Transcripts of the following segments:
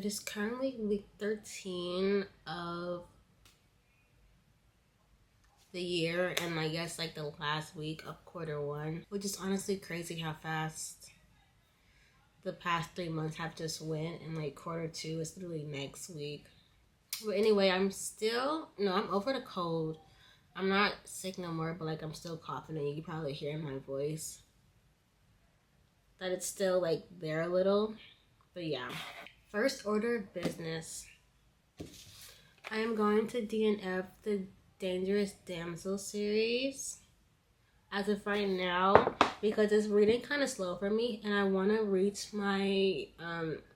It is currently week 13 of the year, and I guess like the last week of quarter one, which is honestly crazy how fast the past 3 months have just went, and like quarter two is literally next week. But anyway, I'm over the cold. I'm not sick no more, but like I'm still coughing, and you can probably hear in my voice that it's still like there a little. But yeah. First order of business. I am going to DNF the Dangerous Damsel series as of right now because it's reading kind of slow for me, and I want to reach my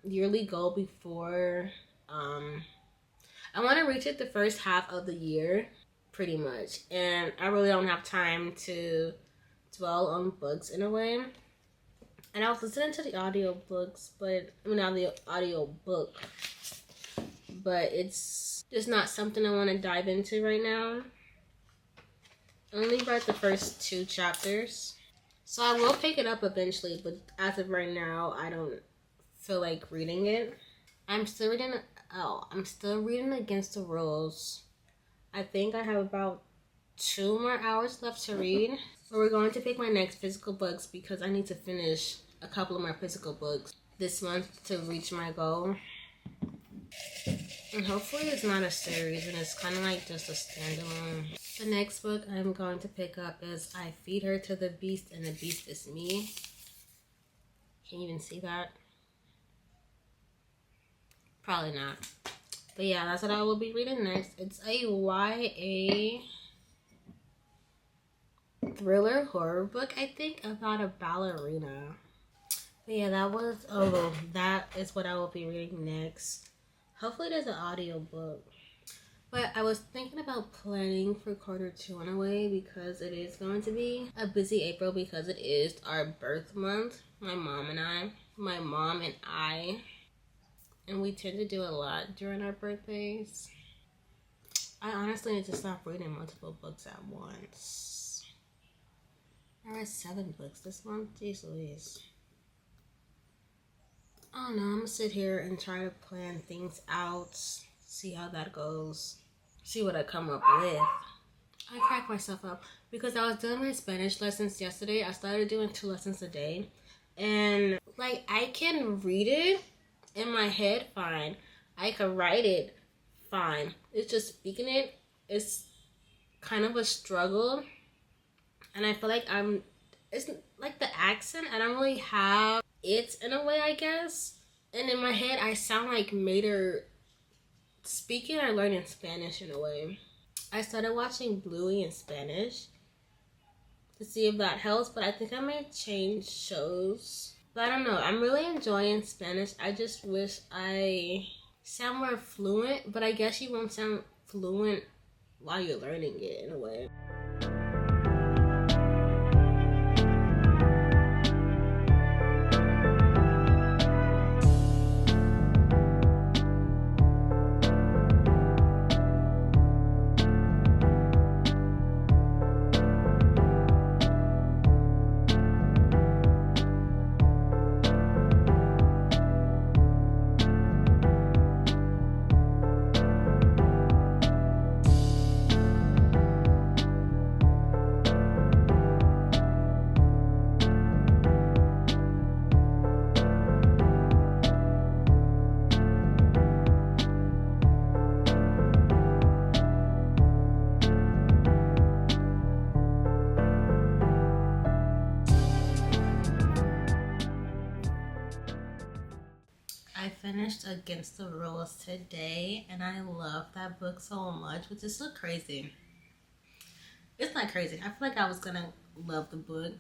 yearly goal before I want to reach it the first half of the year pretty much, and I really don't have time to dwell on books in a way. And I was listening to the audio books, but it's just not something I want to dive into right now. I only read the first 2 chapters, so I will pick it up eventually, but as of right now, I don't feel like reading it. I'm still reading Against the Rules. I think I have about 2 more hours left to read. But we're going to pick my next physical books because I need to finish a couple of my physical books this month to reach my goal. And hopefully it's not a series and it's kind of like just a standalone. The next book I'm going to pick up is I Feed Her to the Beast and the Beast is Me. Can you even see that? Probably not. But yeah, that's what I will be reading next. It's a YA thriller horror book, I think, about a ballerina. But yeah, that is what I will be reading next. Hopefully there's an audio book. But I was thinking about planning for quarter two in a way because it is going to be a busy April because it is our birth month. My mom and I. And we tend to do a lot during our birthdays. I honestly need to stop reading multiple books at once. I read 7 books this month. Jeez Louise. I don't know. I'm going to sit here and try to plan things out. See how that goes. See what I come up with. I crack myself up because I was doing my Spanish lessons yesterday. I started doing 2 lessons a day. And like I can read it in my head fine. I can write it fine. It's just speaking it is kind of a struggle. And I feel like it's like the accent, I don't really have it in a way, I guess. And in my head, I sound like Mater speaking or learning Spanish in a way. I started watching Bluey in Spanish to see if that helps, but I think I may change shows. But I don't know. I'm really enjoying Spanish. I just wish I sound more fluent, but I guess you won't sound fluent while you're learning it in a way. I finished Against the Rules today, and I love that book so much, which is so crazy. It's not crazy. I feel like I was gonna love the book.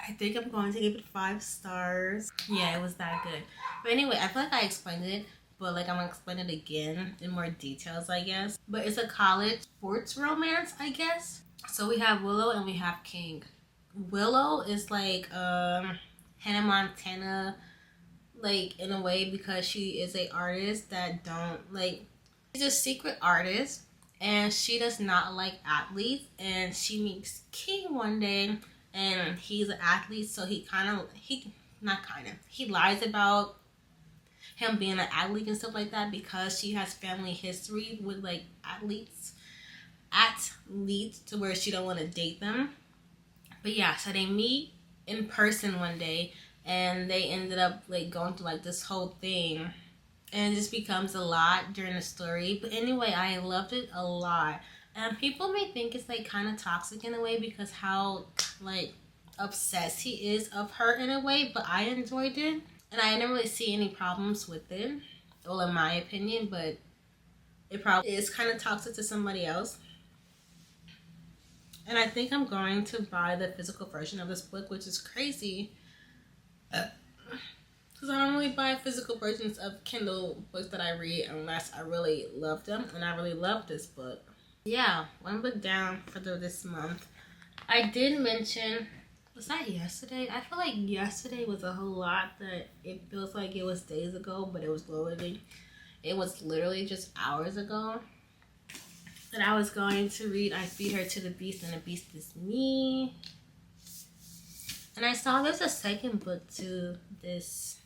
I think I'm going to give it 5 stars. Yeah, it was that good. But anyway, I feel like I explained it, but like I'm gonna explain it again in more details, I guess. But it's a college sports romance, I guess. So we have Willow and we have King. Willow is like Hannah Montana, like in a way, because she is a artist that she's a secret artist and she does not like athletes, and she meets King one day and he's an athlete, so he lies about him being an athlete and stuff like that, because she has family history with like athletes to where she don't want to date them. But yeah, so they meet in person one day, and they ended up like going through like this whole thing, and it just becomes a lot during the story. But anyway, I loved it a lot. And people may think it's like kind of toxic in a way because how like obsessed he is of her in a way, but I enjoyed it, and I didn't really see any problems with it, well, in my opinion. But it probably is kind of toxic to somebody else. And I think I'm going to buy the physical version of this book, which is crazy, because I don't really buy physical versions of Kindle books that I read unless I really love them, and I really love this book. Yeah, one book down for this month. I did mention, was that yesterday? I feel like yesterday was a whole lot that it feels like it was days ago, but it was literally just hours ago that I was going to read I Feed Her to the Beast and the Beast is Me. And I saw there's a second book to this.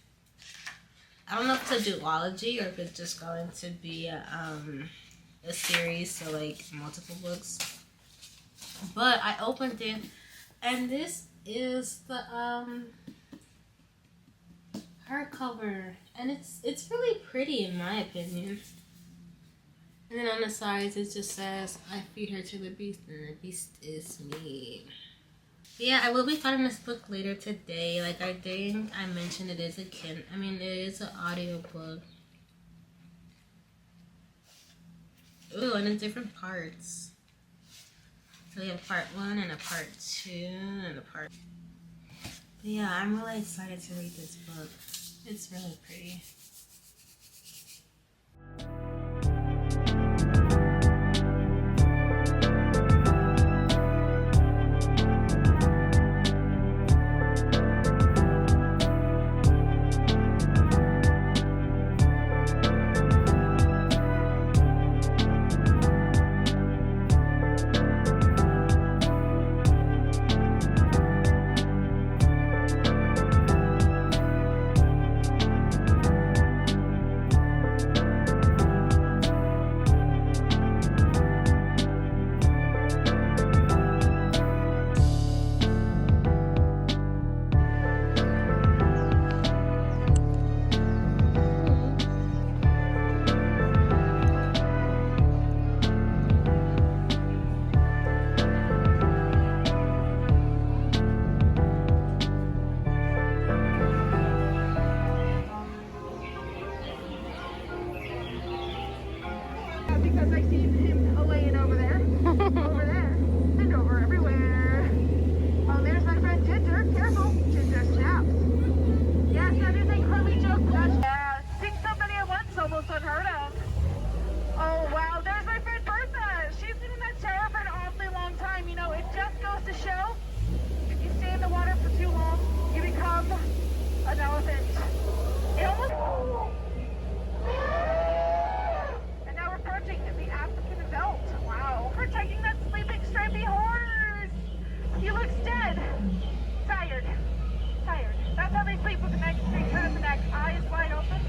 I don't know if it's a duology or if it's just going to be a series, so like multiple books. But I opened it, and this is the hardcover, and it's really pretty in my opinion. And then on the sides it just says I feed her to the beast and the beast is me. But yeah, I will be finding this book later today. Like I think I mentioned, it is it is an audiobook. Ooh, and in different parts. So we have part 1 and a part 2 and a part. But yeah, I'm really excited to read this book. It's really pretty. Because I see him laying over there, over there, and over everywhere. Oh, there's my friend Ginger. Careful, Ginger snaps. Yes, that is a crummy joke. Yeah, seeing so many at once, almost unheard of. Oh, wow, there's my friend Bertha. She's been in that shower for an awfully long time. You know, it just goes to show, if you stay in the water for too long, you become an elephant. It almost... the African belt. Wow. Protecting that sleeping stripy horse. He looks dead. Tired. Tired. That's how they sleep with the neck straight turn, the neck, eyes wide open.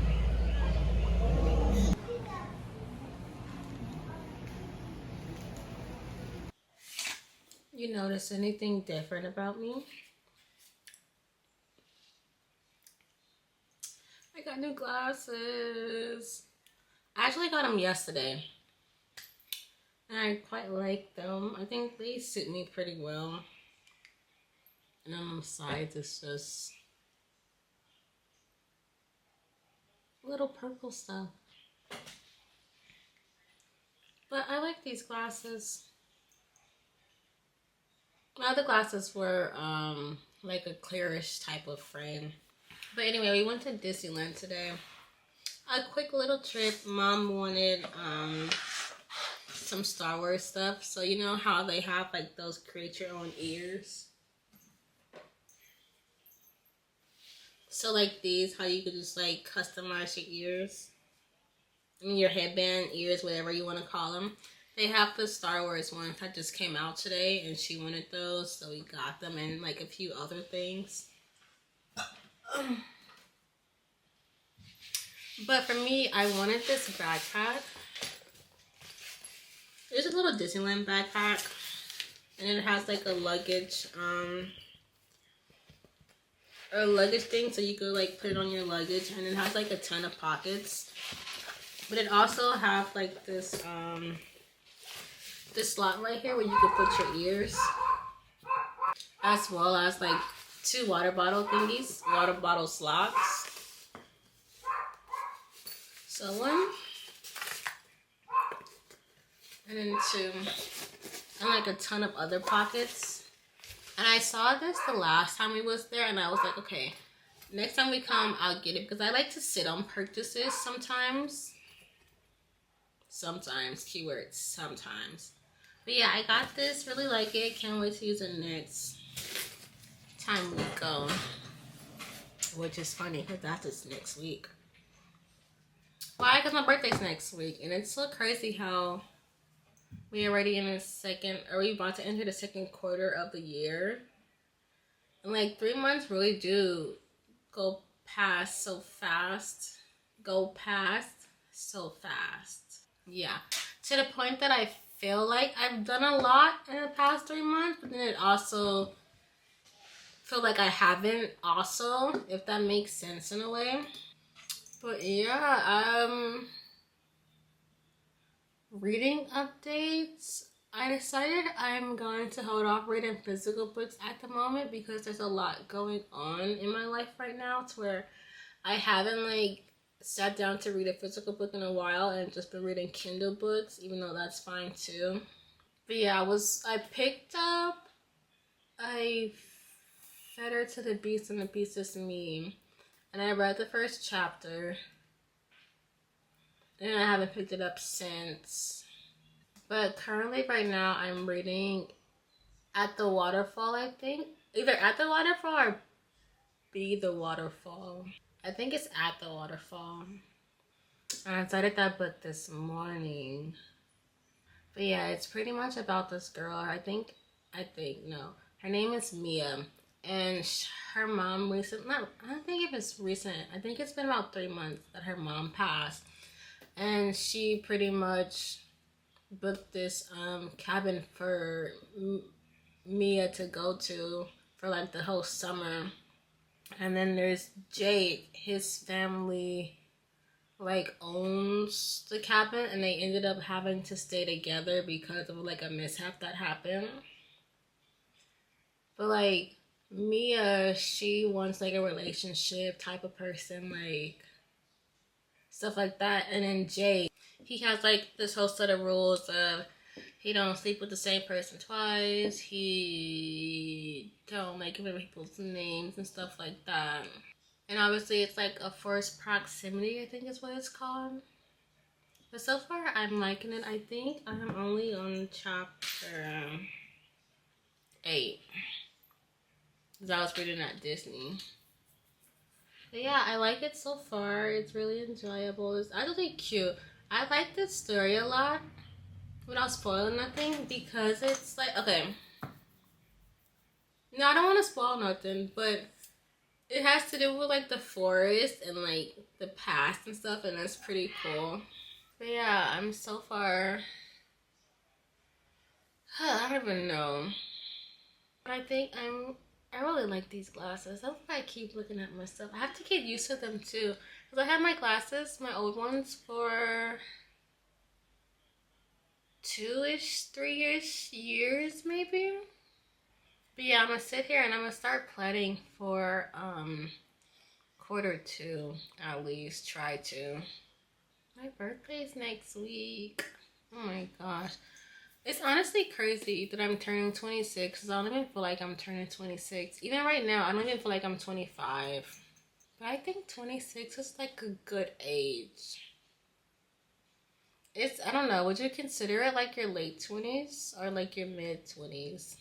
You notice anything different about me? I got new glasses. I actually got them yesterday, and I quite like them. I think they suit me pretty well. And on the sides, it's just little purple stuff. But I like these glasses. My other glasses were like a clearish type of frame. But anyway, we went to Disneyland today. A quick little trip. Mom wanted some Star Wars stuff. So you know how they have like those create your own ears? So like these, how you could just like customize your ears. I mean your headband, ears, whatever you want to call them. They have the Star Wars ones that just came out today, and she wanted those, so we got them, and like a few other things. But for me, I wanted this backpack. It's a little Disneyland backpack. And it has like a luggage thing, so you could like put it on your luggage, and it has like a ton of pockets. But it also have like this slot right here where you could put your ears, as well as like 2 water bottle slots. So 1 and then 2, and like a ton of other pockets. And I saw this the last time we was there, and I was like, okay, next time we come, I'll get it, because I like to sit on purchases sometimes. Sometimes, keywords, sometimes. But yeah, I got this, really like it. Can't wait to use it next time we go. Which is funny, because that's just next week. Why? Because my birthday's next week, and it's so crazy how we already in the we about to enter the second quarter of the year. And like 3 months really do go past so fast. Yeah. To the point that I feel like I've done a lot in the past 3 months, but then it also feel like I haven't also, if that makes sense in a way. But yeah, reading updates. I decided I'm going to hold off reading physical books at the moment because there's a lot going on in my life right now to where I haven't like sat down to read a physical book in a while and just been reading Kindle books, even though that's fine too. But yeah, I picked up a Fetter to the Beast and the Beast is Me, and I read the first chapter, and I haven't picked it up since. But currently, right now, I'm reading At the Waterfall, I think. Either At the Waterfall or Be the Waterfall. I think it's At the Waterfall. And I started that book this morning. But yeah, it's pretty much about this girl. No. Her name is Mia. And her mom I don't think it was recent. I think it's been about 3 months that her mom passed. And she pretty much booked this cabin for Mia to go to for like the whole summer. And then there's Jake. His family like owns the cabin, and they ended up having to stay together because of like a mishap that happened. But like Mia, she wants like a relationship type of person, like stuff like that. And then Jake, he has like this whole set of rules of he don't sleep with the same person twice. He don't like giving people's names and stuff like that. And obviously it's like a forced proximity, I think is what it's called. But so far I'm liking it. I think I'm only on chapter 8. Because I was reading at Disney. But yeah, I like it so far. It's really enjoyable. It's actually cute. I like this story a lot without spoiling nothing because it's like, okay. No, I don't want to spoil nothing, but it has to do with like the forest and like the past and stuff, and that's pretty cool. But yeah, I'm so far, I don't even know. But I think I really like these glasses. That's why I keep looking at myself. I have to get used to them too. Because I had my glasses, my old ones, for 2-ish, 3-ish years maybe. But yeah, I'm going to sit here and I'm going to start planning for quarter 2 at least. Try to. My birthday's next week. Oh my gosh. It's honestly crazy that I'm turning 26 because I don't even feel like I'm turning 26. Even right now, I don't even feel like I'm 25. But I think 26 is like a good age. I don't know, would you consider it like your late 20s or like your mid 20s?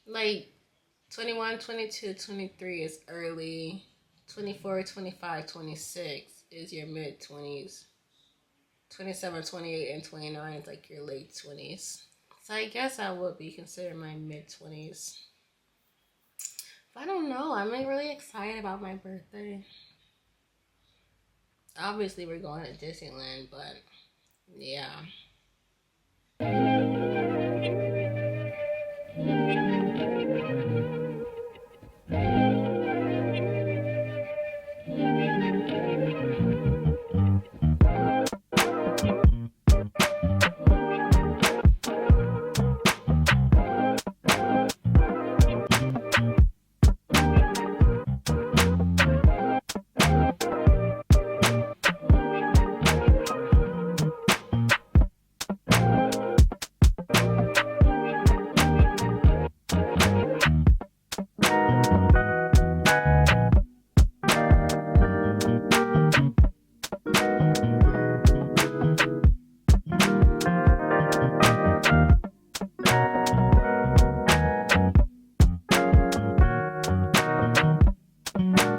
Like 21, 22, 23 is early. 24, 25, 26 is your mid 20s. 27, 28, and 29 is like your late 20s. So I guess I would be considered my mid 20s. But I don't know. I'm like really excited about my birthday. Obviously, we're going to Disneyland, but yeah.